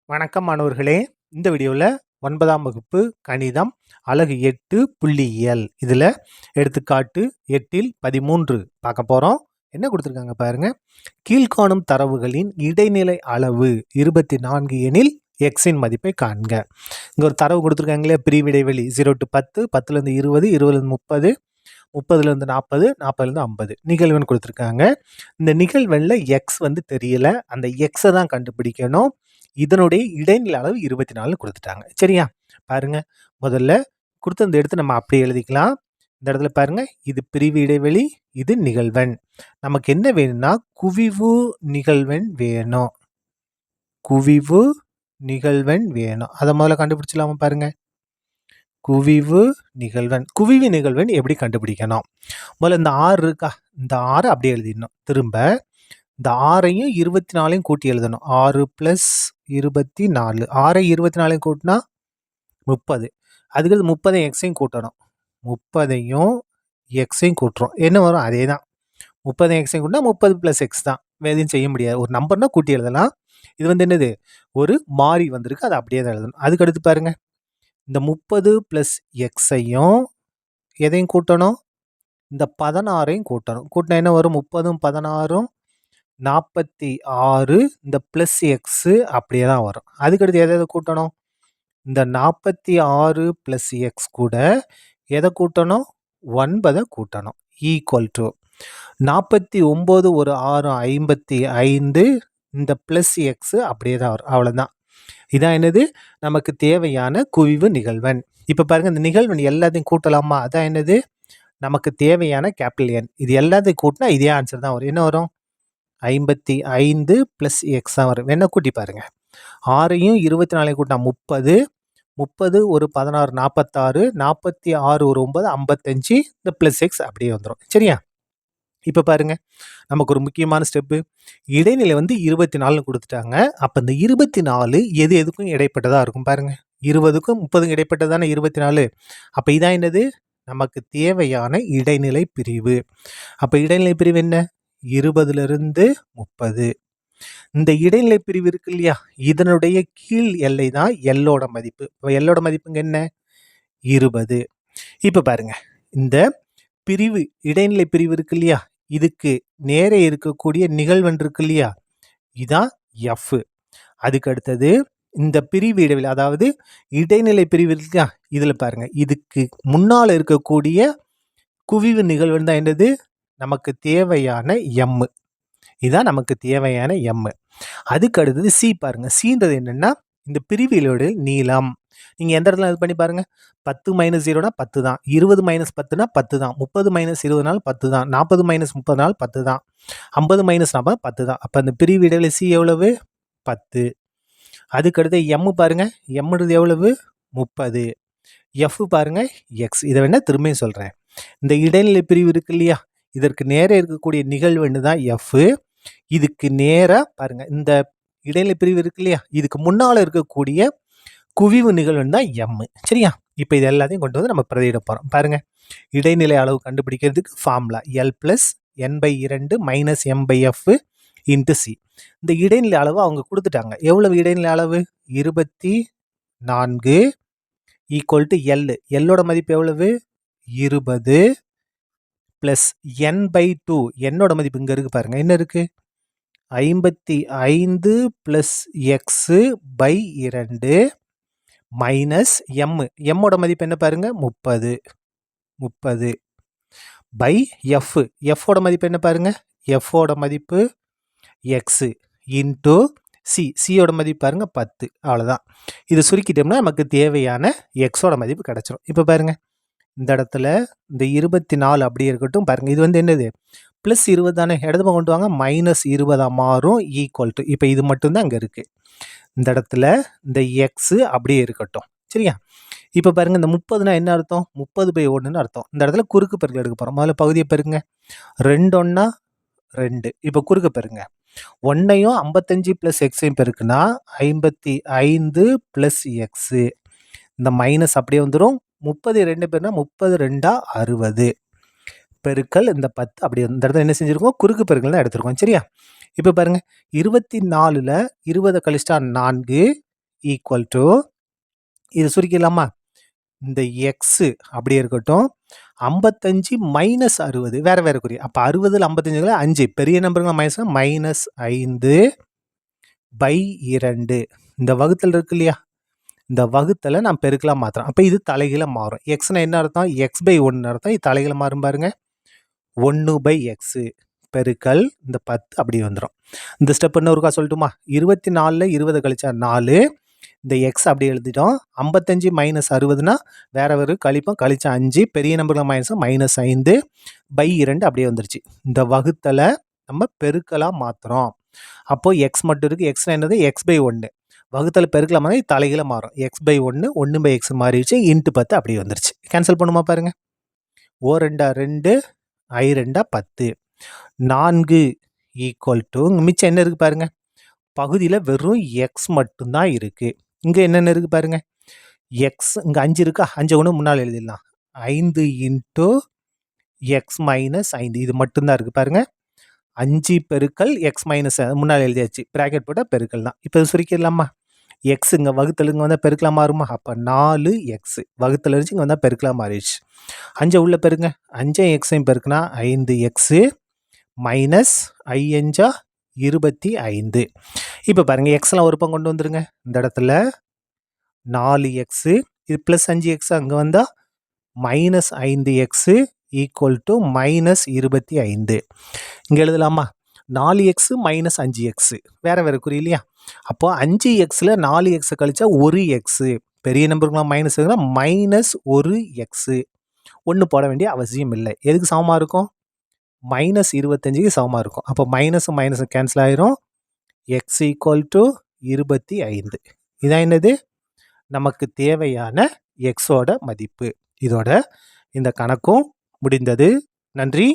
வணக்கம் மாணவர்களே. இந்த வீடியோவில் 9ஆம் வகுப்பு கணிதம் அலகு 8 புள்ளியியல் இதில் எடுத்துக்காட்டு 8இல் 13 பார்க்க போகிறோம். என்ன கொடுத்துருக்காங்க பாருங்க. கீழ்காணும் தரவுகளின் இடைநிலை அளவு 24 எனில் எக்ஸின் மதிப்பை காண்க. இங்கே ஒரு தரவு கொடுத்துருக்காங்களே, பிரிவிடைவெளி 0 to 10, 10லேருந்து 20, 20லேருந்து 30, 30லேருந்து 40, 40லேருந்து 50 நிகழ்வெண் கொடுத்துருக்காங்க. இந்த நிகழ்வெண்ணில் எக்ஸ் தெரியல, அந்த எக்ஸை தான் கண்டுபிடிக்கணும். இதனுடைய இடைநிலை அளவு 24 கொடுத்துட்டாங்க. சரியா? பாருங்க, முதல்ல கொடுத்த எடுத்து நம்ம அப்படியே எழுதிக்கலாம். இந்த இடத்துல பாருங்க, இது பிரிவு இடைவெளி, இது நிகழ்வெண். நமக்கு என்ன வேணும்னா குவிவு நிகழ்வெண் வேணும். குவிவு நிகழ்வெண் வேணும். அதை முதல்ல கண்டுபிடிச்சலாமா? பாருங்க, குவிவு நிகழ்வெண். குவிவு நிகழ்வெண் எப்படி கண்டுபிடிக்கணும்? முதல்ல இந்த 6 இருக்கா, இந்த 6 அப்படியே எழுதிடணும். திரும்ப இந்த 6ஐயும் 24ஐயும் கூட்டி எழுதணும். 6 + 24, 6ஐ 24ஐயும் கூட்டினா 30. அதுக்கு 30 எக்ஸையும் கூட்டணும். 30ஐயும் எக்ஸையும் கூட்டுறோம். என்ன வரும்? அதே தான். 30 எக்ஸையும் கூட்டினா 30 + எக்ஸ் தான். எதையும் செய்ய முடியாது. ஒரு நம்பர்னா கூட்டி எழுதலாம். இது என்னது? ஒரு மாறி வந்திருக்கு, அதை அப்படியே தான் எழுதணும். அதுக்கு அடுத்து பாருங்க, இந்த 30 + எக்ஸையும் எதையும் கூட்டணும்? இந்த 16ஐயும் கூட்டணும். கூட்டினா என்ன வரும்? 30ம் 16ம் 46. இந்த ப்ளஸ் எக்ஸு அப்படியே தான் வரும். அதுக்கடுத்து எதை கூட்டணும்? இந்த 46 + எக்ஸ் கூட எதை கூட்டணும்? 9 கூட்டணும். ஈக்குவல் டு 49 ஒரு 6 55. இந்த ப்ளஸ் எக்ஸு அப்படியே தான் வரும். அவ்வளோதான். இதான் என்னது? நமக்கு தேவையான குவிவு நிகழ்வெண். இப்போ பாருங்க, இந்த நிகழ்வெண் எல்லாத்தையும் கூட்டலாமா? அதான் என்னது? நமக்கு தேவையான கேபிட்டல் எண். இது எல்லாத்தையும் கூட்டினா இதே ஆன்சர் தான் வரும். என்ன வரும்? 55 + எக்ஸ் தான் வரும். வேணா கூட்டி பாருங்க. 6ஐயும் 24ஐயும் கூட்டினா 30, 30 ஒரு 16 46, 46 ஒரு 9 55. இந்த ப்ளஸ் எக்ஸ் அப்படியே வந்துடும். சரியா? இப்போ பாருங்க, நமக்கு ஒரு முக்கியமான ஸ்டெப்பு. இடைநிலை 24 கொடுத்துட்டாங்க. அப்போ இந்த 24 எது எதுக்கும் இடைப்பட்டதாக இருக்கும். பாருங்க, 20க்கும் 30க்கும் இடைப்பட்டதான 24. அப்போ இதான் என்னது? நமக்கு தேவையான இடைநிலை பிரிவு. அப்போ இடைநிலை பிரிவு என்ன? 20லிருந்து 30. இந்த இடைநிலை பிரிவு இருக்கு இல்லையா, இதனுடைய கீழ் எல்லை தான் எல்லோட மதிப்பு. இப்போ எல்லோட மதிப்புங்க என்ன? 20. இப்போ பாருங்க, இந்த பிரிவு இடைநிலை பிரிவு இருக்கு இல்லையா, இதுக்கு நேரே இருக்கக்கூடிய நிகழ்வெண் இருக்கு இல்லையா, இதான் எஃப். அதுக்கு அடுத்தது இந்த பிரிவு இடைவெளி, அதாவது இடைநிலை பிரிவு இருக்கு இல்லையா, இதில் பாருங்க, இதுக்கு முன்னால் இருக்கக்கூடிய குவிவு நிகழ்வெண் தான் என்னது? நமக்கு தேவையான எம். இதுதான் நமக்கு தேவையான எம். அதுக்கு அடுத்தது சி. பாருங்க, சின்றது என்னன்னா இந்த பிரிவிலோட நீளம். நீங்க எந்த இடத்துல இது பண்ணி பாருங்க. 10 - 0னா 10 தான். 20 - 10னா 10 தான். 30 - 20னால 10 தான். 40 - 30னால 10 தான். 50 - 40 10 தான். அப்ப அந்த பிரிவு இடைவெளி சி எவ்வளவு? 10. அதுக்கு அடுத்து எம் பாருங்க, எம்ன்றது எவ்வளவு? 30. எஃப் பாருங்க, எக்ஸ். இதை வேணா திரும்பியும் சொல்றேன். இந்த இடைநிலை பிரிவு இருக்கு இல்லையா, இதற்கு நேரே இருக்கக்கூடிய நிகழ்வெண்ணு தான் எஃப். இதுக்கு நேரா பாருங்க, இந்த இடைநிலை பிரிவு இருக்கு இல்லையா, இதுக்கு முன்னால இருக்கக்கூடிய குவிவு நிகழ்வெண் தான் எம். சரியா? இப்போ இது எல்லாத்தையும் கொண்டு வந்து நம்ம பிரதியிட போறோம். பாருங்க, இடைநிலை அளவு கண்டுபிடிக்கிறதுக்கு formula L + n/2 - m/f × c. இந்த இடைநிலை அளவு அவங்க கொடுத்துட்டாங்க. எவ்வளவு இடைநிலை அளவு? 24 = L. Lோட மதிப்பு எவ்வளவு? 20 + n/2. என்னோட மதிப்பு இங்க இருக்கு பாருங்க, என்ன இருக்கு? 55 + x/2 மைனஸ் எம். எம்மோட மதிப்பு என்ன பாருங்க? 30. 30 எஃப். எஃபோட மதிப்பு என்ன பாருங்க? எஃபோட மதிப்பு எக்ஸ் இன்ட்டு சி. சியோட மதிப்பு பாருங்க 10. அவ்வளோதான். இது சுருக்கிட்டோம்னா நமக்கு தேவையான எக்ஸோட மதிப்பு கிடைச்சிடும். இப்போ பாருங்க, இந்த இடத்துல இந்த 24 அப்படியே இருக்கட்டும். பாருங்க, இது என்னது? +20 தானே. இடது பக்கம் கொண்டு வாங்க, -20 மாறும். ஈக்குவல் டு, இப்போ இது மட்டும்தான் அங்கே இருக்கு. இந்த இடத்துல இந்த எக்ஸ் அப்படியே இருக்கட்டும். சரியா? இப்போ பாருங்க, இந்த 30னா என்ன அர்த்தம்? 30/1ன்னு அர்த்தம். இந்த இடத்துல குறுக்கு பெருக்கல் எடுக்க போகிறோம். முதல்ல பகுதியை பெருங்க. 2 1 2. இப்போ குறுக்கு பெருங்க. 1ஐயும் 55 + எக்ஸையும் பெருக்குனா 55 + எக்ஸ். இந்த மைனஸ் அப்படியே வந்துடும். 30 2 பேர்னா 30 2 60 பெருக்கல் இந்த 10 அப்படியே. இந்த இடத்துல என்ன செஞ்சுருக்கோம்? குறுக்கு பெருக்கல் தான் எடுத்துருக்கோம். சரியா? இப்போ பாருங்க, 24ல் 20 கழிச்சிட்டா 4, ஈக்குவல் டு இது சுருக்கிடலாமா? இந்த எக்ஸு அப்படியே இருக்கட்டும். 55 மைனஸ் 60 வேற வேற குறி. அப்போ 60ல் 55 5 பெரிய நம்பருங்களா மைனஸ் -5/2 இந்த வகுத்தல் இருக்கு இல்லையா? இந்த வகுத்தலை நான் பெருக்கலாக மாற்றுறேன். அப்போ இது தலைகீழ மாறும். எக்ஸ்னா என்ன அர்த்தம்? x/1 அர்த்தம். இது தலைகீழ மாறும் பாருங்க. 1/x பெருக்கல் இந்த 10 அப்படி வந்துடும். இந்த ஸ்டெப் இன்னொருக்கா சொல்லட்டுமா? 24ல் 20 கழிச்சா 4. இந்த எக்ஸ் அப்படி எழுதிட்டோம். 55 மைனஸ் 60னா வேற ஒரு கழிப்போம். கழிச்சா 5 பெரிய நம்பர்கள் -5/2 அப்படியே வந்துருச்சு. இந்த வகுத்தலை நம்ம பெருக்கலாக மாற்றுறோம். அப்போது எக்ஸ் மட்டும் இருக்குது. எக்ஸ்னா என்னது? x/1 வகுத்தலை பெருக்கலாம் மாதிரி தலைகீழ மாறும். x/1 1/x மாறிடுச்சு. இன்ட்டு 10 அப்படியே வந்துருச்சு. கேன்சல் பண்ணுமா பாருங்க. O 2 2 I 2 10 4 ஈக்குவல் டு மிச்சம் என்ன இருக்குது பாருங்க. பகுதியில் வெறும் எக்ஸ் மட்டும்தான் இருக்குது. இங்கே என்னென்ன இருக்குது பாருங்க. எக்ஸ் இங்கே 5 இருக்கா? 5 ஒன்று முன்னால் எழுதிடலாம். 5 இன்ட்டு எக்ஸ் மைனஸ் 5 இது மட்டும்தான் இருக்குது பாருங்க. 5 பெருக்கல் எக்ஸ் மைனஸ் முன்னால் எழுதியாச்சு. ப்ராக்கெட் போட்டால் பெருக்கல் தான். இப்போ சுருக்கிடலாமா? எக்ஸ் இங்கே வகுத்தல் இங்கே வந்தால் பெருக்கலாம் மாறுமா? அப்போ 4x வகுத்தல் அடிச்சு இங்கே வந்தால் பெருக்கலாம் மாறிடுச்சு. 5 உள்ள பெருங்க. 5 எக்ஸையும் பெருக்குனா 5x மைனஸ் 5 25. இப்போ பாருங்க எக்ஸ்லாம் ஒரு பக்கம் கொண்டு வந்துருங்க. இந்த இடத்துல 4x இது ப்ளஸ் 5x அங்கே வந்தால் minus 5x equal to minus 25. இங்கே எழுதலாமா? 4x மைனஸ் 5x வேற வேற குறி இல்லையா? அப்போ 5xல 4x கழிச்சா 1x பெரிய நம்பருக்குலாம் மைனஸ் மைனஸ் 1x 1 போட வேண்டிய அவசியம் இல்லை. எதுக்கு சமமாக இருக்கும்? மைனஸ் 25க்கு சமமாக இருக்கும். அப்போ மைனஸ் கேன்சல் ஆயிரும். X equal to 25. இதான் என்னது? நமக்கு தேவையான எக்ஸோட மதிப்பு. இதோட இந்த கணக்கும் முடிந்தது. நன்றி.